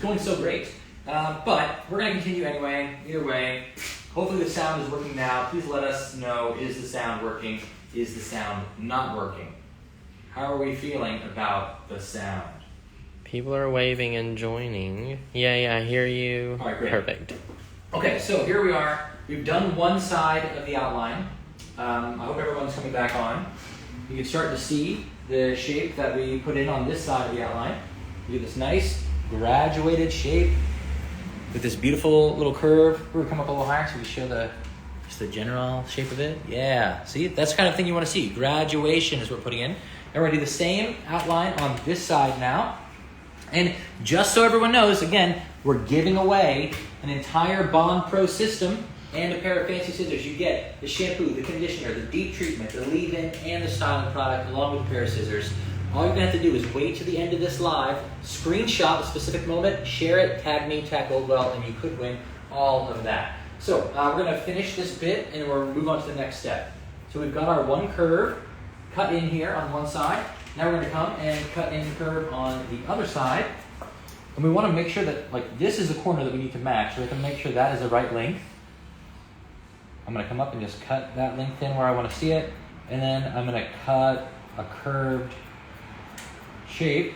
going so great. But we're going to continue anyway. Either way, hopefully the sound is working now. Please let us know, is the sound working? Is the sound not working? How are we feeling about the sound? People are waving and joining. Yeah, I hear you. All right, great. Perfect. Okay, so here we are. We've done one side of the outline. I hope everyone's coming back on. You can start to see the shape that we put in on this side of the outline. We get this nice graduated shape with this beautiful little curve. We're gonna come up a little higher so we show just the general shape of it. Yeah, see, that's the kind of thing you want to see. Graduation is what we're putting in. And we're gonna do the same outline on this side now. And just so everyone knows, again, we're giving away an entire Bond Pro system and a pair of fancy scissors. You get the shampoo, the conditioner, the deep treatment, the leave-in, and the styling product along with a pair of scissors. All you're gonna have to do is wait to the end of this live, screenshot a specific moment, share it, tag me, tag Goldwell, and you could win all of that. So we're gonna finish this bit and we'll move on to the next step. So we've got our one curve cut in here on one side. Now we're gonna come and cut in the curve on the other side. And we wanna make sure that, like, this is the corner that we need to match. So we can make sure that is the right length. I'm gonna come up and just cut that length in where I wanna see it. And then I'm gonna cut a curved shape.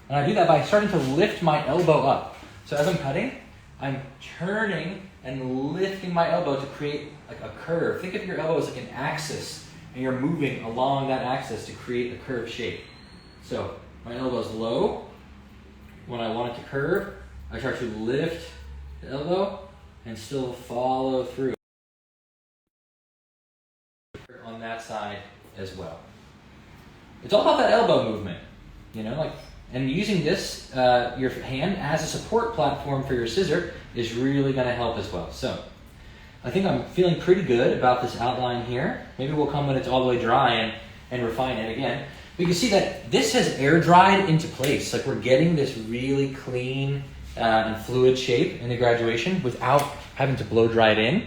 And I do that by starting to lift my elbow up. So as I'm cutting, I'm turning and lifting my elbow to create like a curve. Think of your elbow as like an axis, and you're moving along that axis to create a curved shape. So my elbow's low. When I want it to curve, I start to lift the elbow and still follow through on that side as well. It's all about that elbow movement, you know, like, and using this, your hand as a support platform for your scissor is really going to help as well. So I think I'm feeling pretty good about this outline here. Maybe we'll come when it's all the way dry and refine it again. But you can see that this has air dried into place. Like, we're getting this really clean and fluid shape in the graduation without having to blow dry it in.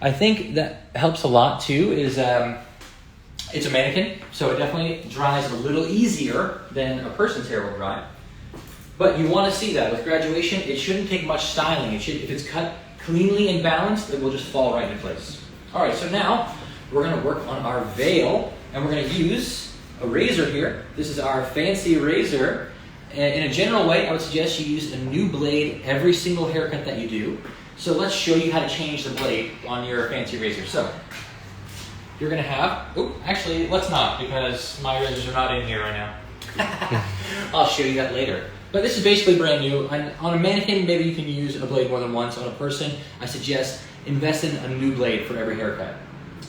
I think that helps a lot too is it's a mannequin, so it definitely dries a little easier than a person's hair will dry. But you want to see that with graduation, it shouldn't take much styling. If it's cut cleanly and balanced, it will just fall right into place. All right, so now we're going to work on our veil, and we're going to use a razor here. This is our fancy razor. In a general way, I would suggest you use a new blade every single haircut that you do. So let's show you how to change the blade on your fancy razor. So you're going to have, actually, let's not, because my razors are not in here right now. I'll show you that later. But this is basically brand new. On a mannequin, maybe you can use a blade more than once. On a person, I suggest invest in a new blade for every haircut.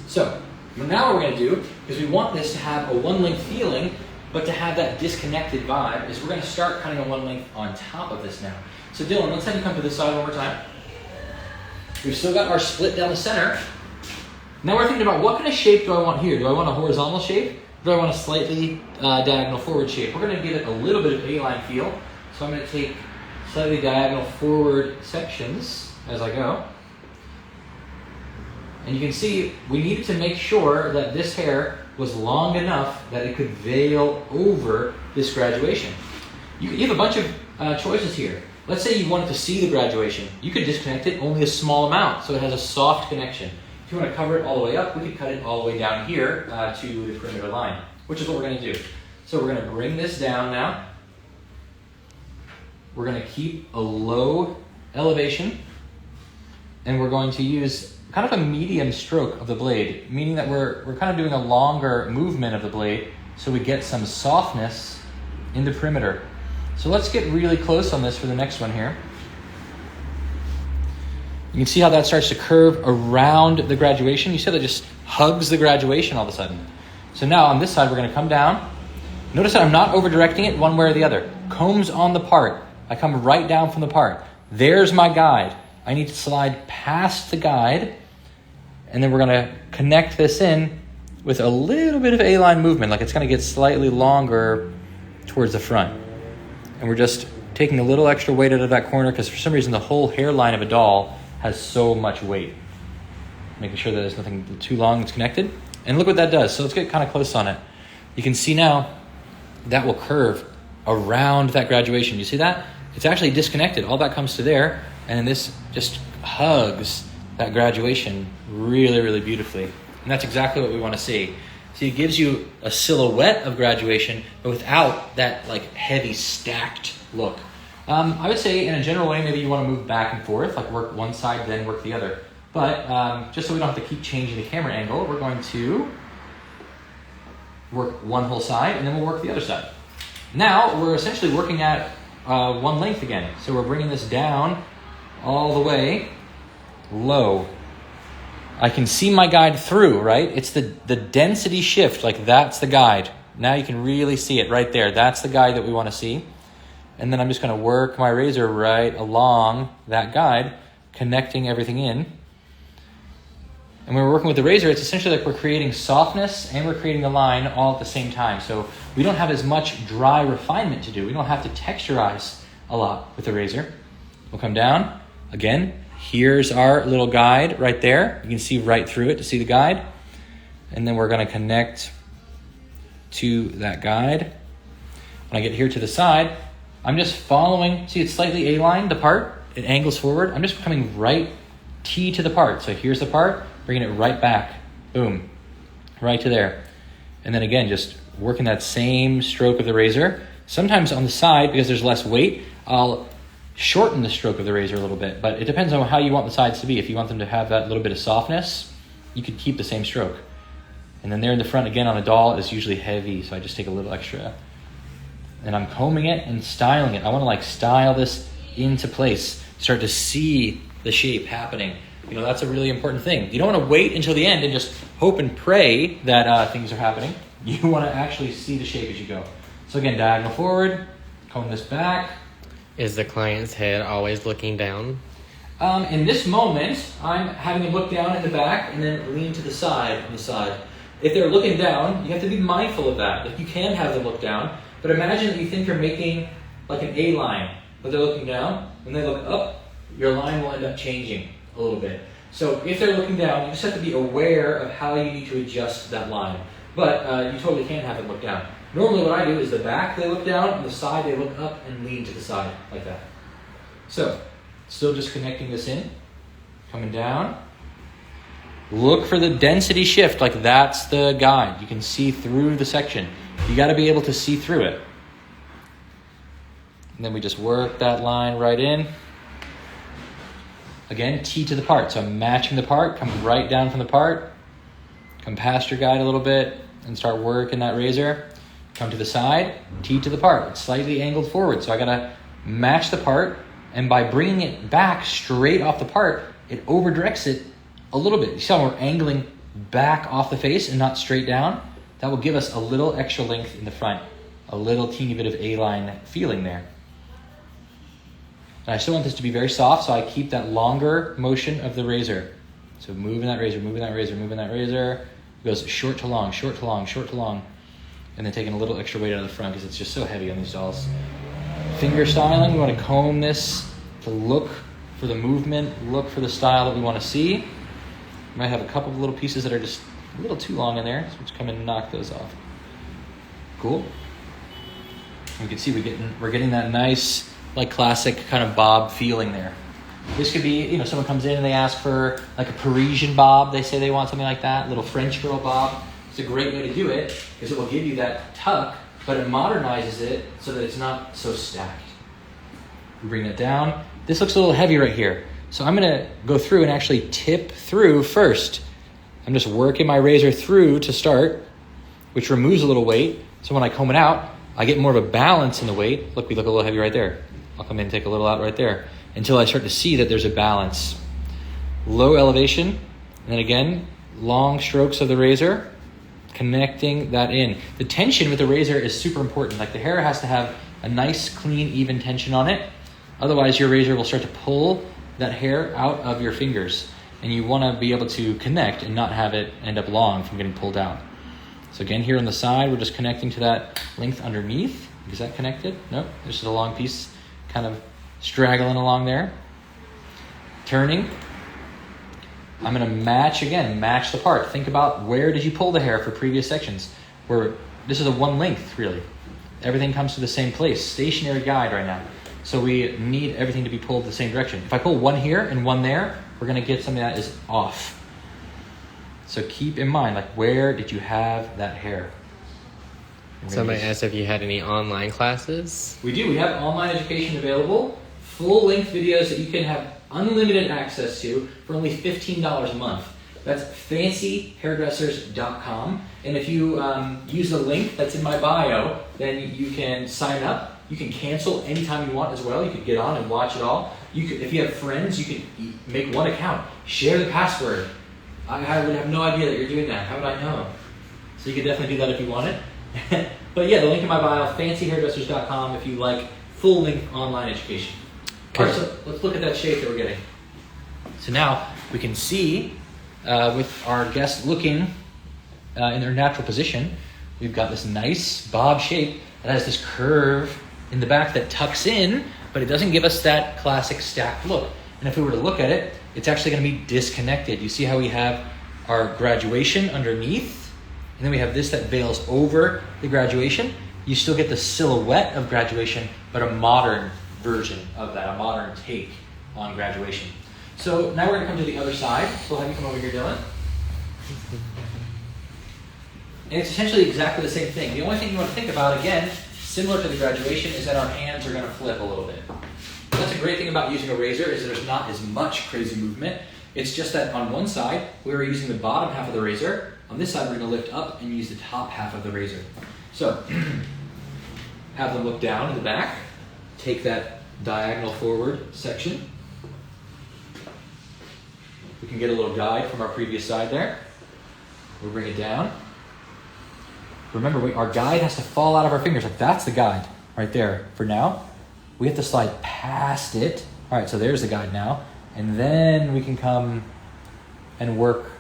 So now what we're going to do, because we want this to have a one length feeling, but to have that disconnected vibe, is we're going to start cutting a one length on top of this now. So Dylan, let's have you come to this side one more time. We've still got our split down the center. Now we're thinking about what kind of shape do I want here? Do I want a horizontal shape? Do I want a slightly diagonal forward shape? We're going to give it a little bit of A-line feel. So I'm going to take slightly diagonal forward sections as I go. And you can see we needed to make sure that this hair was long enough that it could veil over this graduation. You have a bunch of choices here. Let's say you wanted to see the graduation. You could disconnect it only a small amount so it has a soft connection. If you want to cover it all the way up, we could cut it all the way down here to the perimeter line, which is what we're going to do. So we're going to bring this down now. We're going to keep a low elevation, and we're going to use kind of a medium stroke of the blade, meaning that we're kind of doing a longer movement of the blade so we get some softness in the perimeter. So let's get really close on this for the next one here. You can see how that starts to curve around the graduation. You see how that just hugs the graduation all of a sudden. So now on this side, we're going to come down. Notice that I'm not over directing it one way or the other. Combs on the part. I come right down from the part. There's my guide. I need to slide past the guide, and then we're going to connect this in with a little bit of A-line movement, like it's going to get slightly longer towards the front. And we're just taking a little extra weight out of that corner because for some reason the whole hairline of a doll has so much weight. Making sure that there's nothing too long that's connected. And look what that does. So let's get kind of close on it. You can see now that will curve around that graduation. You see that? it's actually disconnected. All that comes to there, and this just hugs that graduation really, really beautifully. And that's exactly what we want to see. See, it gives you a silhouette of graduation, but without that like heavy stacked look. I would say in a general way, maybe you want to move back and forth, like work one side, then work the other. But just so we don't have to keep changing the camera angle, we're going to work one whole side, and then we'll work the other side. Now, we're essentially working at one length again. So we're bringing this down all the way low. I can see my guide through, right? It's the density shift, like that's the guide. Now you can really see it right there. That's the guide that we want to see. And then I'm just going to work my razor right along that guide, connecting everything in. And when we're working with the razor, it's essentially like we're creating softness and we're creating the line all at the same time. So we don't have as much dry refinement to do. We don't have to texturize a lot with the razor. We'll come down. Again, here's our little guide right there. You can see right through it to see the guide. And then we're going to connect to that guide. When I get here to the side, I'm just following. See, it's slightly A-lined, the part. It angles forward. I'm just coming right T to the part. So here's the part, bringing it right back. Boom. Right to there. And then again, just working that same stroke of the razor. Sometimes on the side, because there's less weight, I'll shorten the stroke of the razor a little bit. But it depends on how you want the sides to be. If you want them to have that little bit of softness, you could keep the same stroke. And then there in the front, again, on a doll, is usually heavy. So I just take a little extra. And I'm combing it and styling it. I want to like style this into place. Start to see the shape happening. You know, that's a really important thing. You don't want to wait until the end and just hope and pray that things are happening. You want to actually see the shape as you go. So again, diagonal forward, comb this back. Is the client's head always looking down? In this moment, I'm having them look down in the back and then lean to the side on the side. If they're looking down, you have to be mindful of that. Like you can have them look down, but imagine that you think you're making like an A line, but they're looking down. When they look up, your line will end up changing a little bit. So if they're looking down, you just have to be aware of how you need to adjust that line. But you totally can have them look down. Normally what I do is the back they look down, and the side they look up and lean to the side, like that. So, still just connecting this in, coming down. Look for the density shift, like that's the guide. You can see through the section. You got to be able to see through it. And then we just work that line right in. Again, T to the part. So I'm matching the part, come right down from the part, come past your guide a little bit, and start working that razor. Come to the side, T to the part. It's slightly angled forward, so I gotta match the part, and by bringing it back straight off the part, it over-directs it a little bit. You see how we're angling back off the face and not straight down? That will give us a little extra length in the front, a little teeny bit of A-line feeling there. And I still want this to be very soft, so I keep that longer motion of the razor. So moving that razor, moving that razor, moving that razor. It goes short to long, short to long, short to long. And then taking a little extra weight out of the front because it's just so heavy on these dolls. Finger styling, we want to comb this to look for the movement, look for the style that we want to see. We might have a couple of little pieces that are just a little too long in there, so let's come in and knock those off. Cool. You can see we're getting that nice, like classic kind of bob feeling there. This could be, someone comes in and they ask for like a Parisian bob. They say they want something like that, little French girl bob. It's a great way to do it because it will give you that tuck, but it modernizes it so that it's not so stacked. We bring it down. This looks a little heavy right here. So I'm going to go through and actually tip through first. I'm just working my razor through to start, which removes a little weight. So when I comb it out, I get more of a balance in the weight. Look, we look a little heavy right there. I'll come in and take a little out right there until I start to see that there's a balance. Low elevation, and then again, long strokes of the razor, connecting that in. The tension with the razor is super important. Like the hair has to have a nice, clean, even tension on it. Otherwise, your razor will start to pull that hair out of your fingers. And you want to be able to connect and not have it end up long from getting pulled out. So again, here on the side, we're just connecting to that length underneath. Is that connected? Nope. There's just a long piece kind of straggling along there. Turning. I'm going to match the part. Think about where did you pull the hair for previous sections. Where this is a one length, really. Everything comes to the same place. Stationary guide right now. So we need everything to be pulled the same direction. If I pull one here and one there, we're gonna get something that is off. So keep in mind, like, where did you have that hair? Somebody asked if you had any online classes. We do. We have online education available, full-length videos that you can have unlimited access to for only $15 a month. That's fancyhairdressers.com. And if you use the link that's in my bio, then you can sign up. You can cancel anytime you want as well. You could get on and watch it all. If you have friends, you can make one account. Share the password. I would have no idea that you're doing that. How would I know? So you could definitely do that if you want it. But yeah, the link in my bio, fancyhairdressers.com, if you like full-length online education. Okay. All right, so let's look at that shape that we're getting. So now we can see with our guests looking in their natural position, we've got this nice bob shape that has this curve in the back that tucks in, but it doesn't give us that classic stacked look. And if we were to look at it, it's actually going to be disconnected. You see how we have our graduation underneath, and then we have this that veils over the graduation. You still get the silhouette of graduation, but a modern version of that, a modern take on graduation. So now we're going to come to the other side. So we'll have you come over here, Dylan. And it's essentially exactly the same thing. The only thing you want to think about, again, similar to the graduation, is that our hands are going to flip a little bit. That's a great thing about using a razor, is that there's not as much crazy movement. It's just that on one side, we're using the bottom half of the razor. On this side, we're going to lift up and use the top half of the razor. So, have them look down in the back. Take that diagonal forward section. We can get a little guide from our previous side there. We'll bring it down. Remember, our guide has to fall out of our fingers. Like, that's the guide right there for now. We have to slide past it. All right, so there's the guide now. And then we can come and work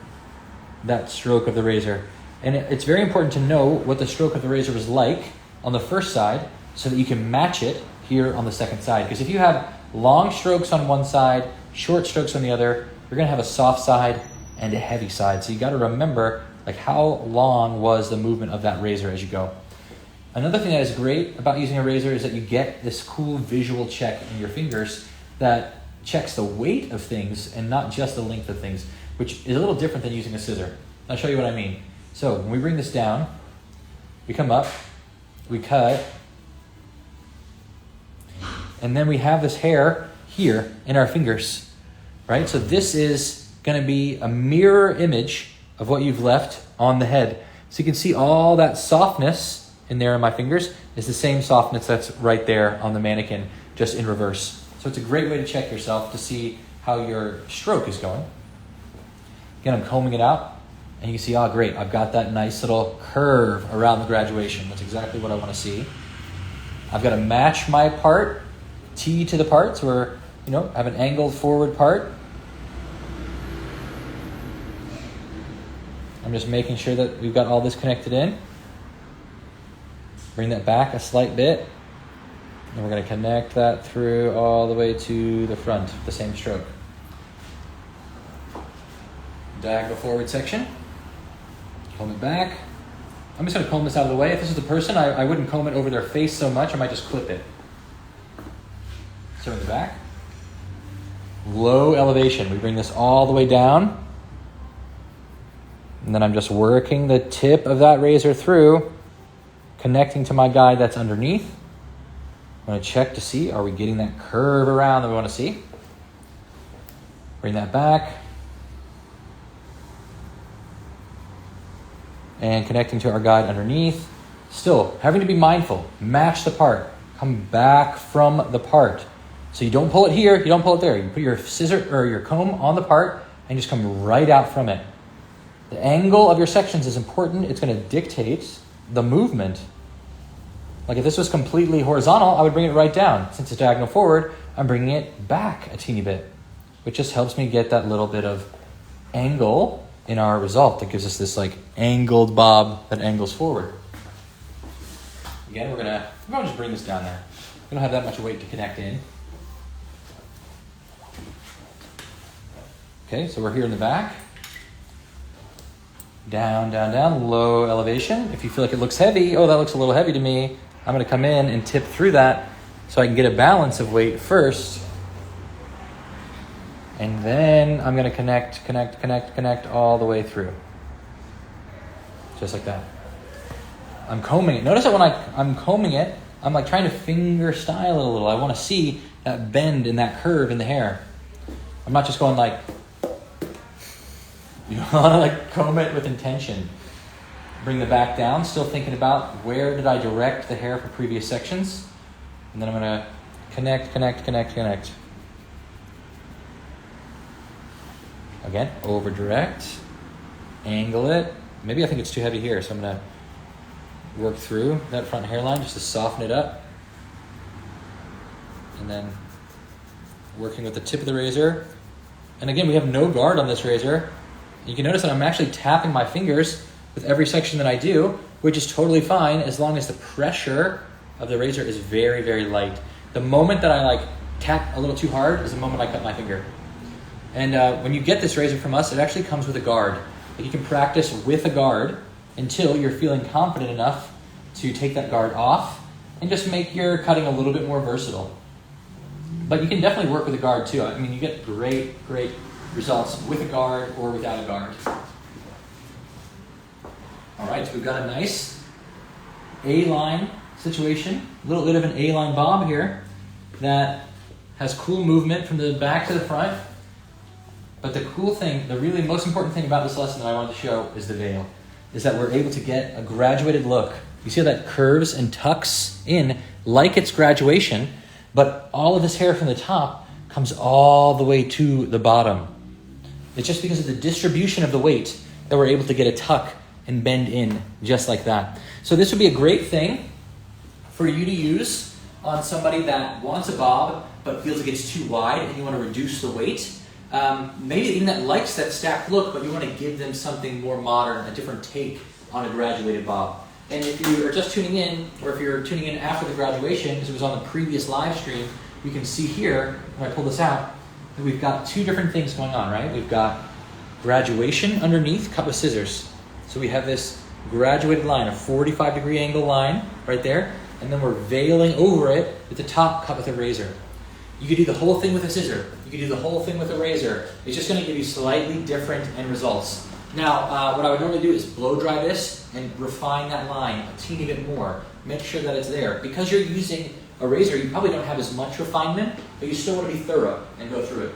that stroke of the razor. And it's very important to know what the stroke of the razor was like on the first side so that you can match it here on the second side. Because if you have long strokes on one side, short strokes on the other, you're going to have a soft side and a heavy side. So you got to remember, like, how long was the movement of that razor as you go. Another thing that is great about using a razor is that you get this cool visual check in your fingers that checks the weight of things and not just the length of things, which is a little different than using a scissor. I'll show you what I mean. So when we bring this down, we come up, we cut, and then we have this hair here in our fingers, right? So this is going to be a mirror image of what you've left on the head. So you can see all that softness in there in my fingers is the same softness that's right there on the mannequin, just in reverse. So it's a great way to check yourself to see how your stroke is going. Again, I'm combing it out, and you can see, oh, great, I've got that nice little curve around the graduation. That's exactly what I want to see. I've got to match my part, T to the part, so we're, I have an angled forward part. I'm just making sure that we've got all this connected in. Bring that back a slight bit. And we're going to connect that through all the way to the front, the same stroke. Diagonal forward section. Comb it back. I'm just going to comb this out of the way. If this is the person, I wouldn't comb it over their face so much. I might just clip it. So in the back. Low elevation. We bring this all the way down. And then I'm just working the tip of that razor through, connecting to my guide that's underneath. I'm going to check to see, are we getting that curve around that we want to see? Bring that back. And connecting to our guide underneath. Still, having to be mindful. Match the part. Come back from the part. So you don't pull it here, you don't pull it there. You put your scissor or your comb on the part and just come right out from it. The angle of your sections is important. It's going to dictate the movement. Like if this was completely horizontal, I would bring it right down. Since it's diagonal forward, I'm bringing it back a teeny bit, which just helps me get that little bit of angle in our result that gives us this like angled bob that angles forward. Again, we're gonna just bring this down there. We don't have that much weight to connect in. Okay, so we're here in the back. Down, down, down, low elevation. If you feel like it looks heavy, oh, that looks a little heavy to me, I'm going to come in and tip through that so I can get a balance of weight first. And then I'm going to connect all the way through. Just like that. I'm combing it. Notice that when I'm combing it, I'm like trying to finger style it a little. I want to see that bend and that curve in the hair. I'm not just going like, you want to like comb it with intention. Bring the back down, still thinking about where did I direct the hair for previous sections. And then I'm going to connect. Again, over direct, angle it. Maybe I think it's too heavy here, so I'm going to work through that front hairline just to soften it up. And then working with the tip of the razor. And again, we have no guard on this razor. You can notice that I'm actually tapping my fingers with every section that I do, which is totally fine as long as the pressure of the razor is very, very light. The moment that I like tap a little too hard is the moment I cut my finger. And when you get this razor from us, it actually comes with a guard. Like you can practice with a guard until you're feeling confident enough to take that guard off and just make your cutting a little bit more versatile. But you can definitely work with a guard too. I mean, you get great results with a guard or without a guard. All right, so we've got a nice A-line situation, a little bit of an A-line bob here that has cool movement from the back to the front. But the cool thing, the really most important thing about this lesson that I wanted to show is the veil, is that we're able to get a graduated look. You see how that curves and tucks in like it's graduation, but all of this hair from the top comes all the way to the bottom. It's just because of the distribution of the weight that we're able to get a tuck and bend in just like that. So this would be a great thing for you to use on somebody that wants a bob but feels like it's too wide and you want to reduce the weight. Maybe even that likes that stacked look, but you want to give them something more modern, a different take on a graduated bob. And if you are just tuning in, or if you're tuning in after the graduation, because it was on the previous live stream, you can see here, when I pull this out, that we've got two different things going on, right? We've got graduation underneath, cut with scissors. So we have this graduated line, a 45-degree angle line right there, and then we're veiling over it with the top cut with a razor. You could do the whole thing with a scissor. You could do the whole thing with a razor. It's just going to give you slightly different end results. Now, what I would normally do is blow dry this and refine that line a teeny bit more. Make sure that it's there. Because you're using a razor, you probably don't have as much refinement, but you still want to be thorough and go through it.